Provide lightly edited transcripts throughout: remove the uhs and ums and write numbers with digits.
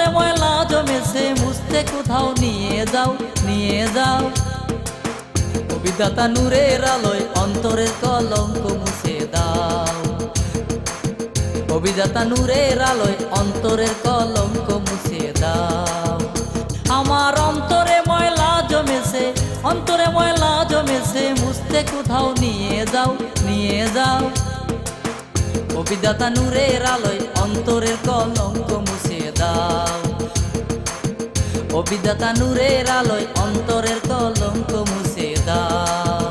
অন্তরে ময়লা জমেছে মুছতে কোথাও নিয়ে যাও, নিয়ে যাও। ও বিধাতা নূরের আলোয় অন্তরের কলঙ্ক মুছে দাও। ও বিধাতা নূরের আলোয় অন্তরের কলঙ্ক মুছে দাও। আমার অন্তরে ময়লা জমেছে, অন্তরে ময়লা জমেছে মুছতে কোথাও নিয়ে যাও, নিয়ে যাও। ও বিধাতা নূরের আলোয় অন্তরের কলঙ্ক মুছে দাও। ও বিধাতা নূরের আলোয় অন্তরের কলঙ্ক মুছে দাও।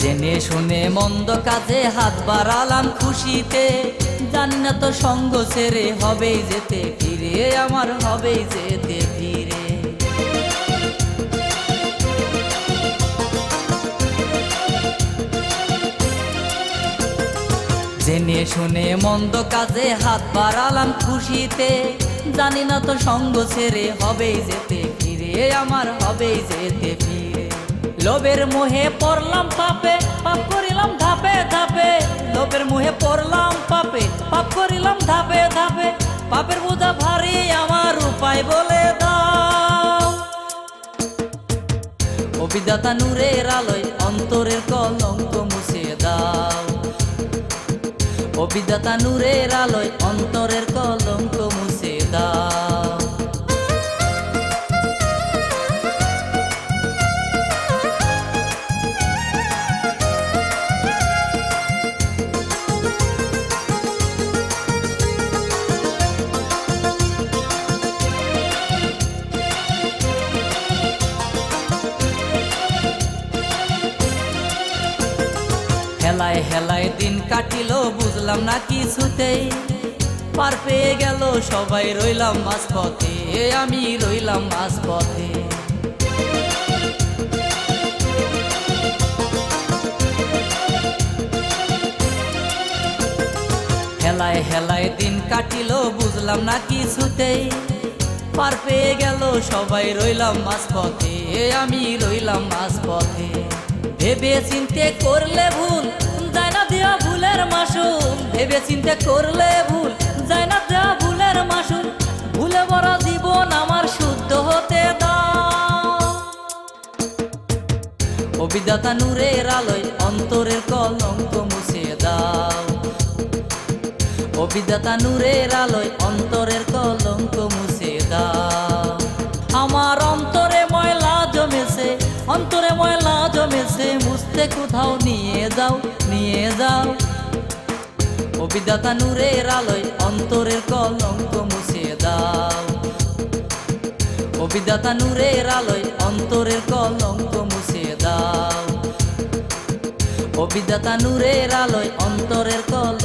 জেনে শুনে মন্দ কাজে হাত বাড়ালাম খুশিতে, জানি না তো সঙ্গ ছেড়ে হবেই যেতে ফিরে, আমার হবেই যেতে ফিরে। জেনে শুনে মন্দ কাজে হাত বাড়ালাম খুশিতে, জানি না তো সঙ্গ ছেড়ে হবেই যেতে ফিরে, আমার হবেই যেতে ফিরে। লোভের মোহে পড়লাম পাপে, পাপ করিলাম ধাপে ধাপে। লোভের মোহে পড়লাম পাপে, পাপ করিলাম ধাপে ধাপে। পাপের বোঝা ভারী আমার উপায় বলে দাও। ও বিধাতা নূরের আলোয় অন্তরের কলঙ্ক মুছে দাও। ও বিধাতা নূরের আলোয় অন্তরের কলঙ্ক মুছে দাও। হেলায় হেলায় দিন কাটিল বুঝলাম না কিছুতেই, পার পেয়ে গেল সবাই রইলাম মাঝপথে, আমি রইলাম মাঝপথে। হেলায় হেলায় দিন কাটিল বুঝলাম না কিছুতেই, পার পেয়ে গেল সবাই রইলাম মাঝপথে, আমি রইলাম মাঝপথে। ভেবে চিন্তে করলে ভুল যায় না দেওয়া ভুলের মাসুল, ভেবে চিন্তে করলে ভুল যায় না দেওয়া ভুলের মাসুল। ভুলে ভরা জীবন আমার শুদ্ধ হতে দাও। ও বিধাতা নূরের আলোয় অন্তরের কলঙ্ক মুছে দাও। ও বিধাতা নূরের আলোয় অন্তরের কলঙ্ক মুছে দাও। আমার অন্তরে ময়লা জমেছে, অন্তরে ময়লা জমেছে মুছতে কোথাও নিয়ে যাও, নিয়ে যাও। ও বিধাতা নূরের আলোয় অন্তরের কলঙ্ক মুছে দাও। ও বিধাতা নূরের আলোয় অন্তরের কলঙ্ক মুছে দাও। ও বিধাতা নূরের আলোয় অন্তরের কলঙ্ক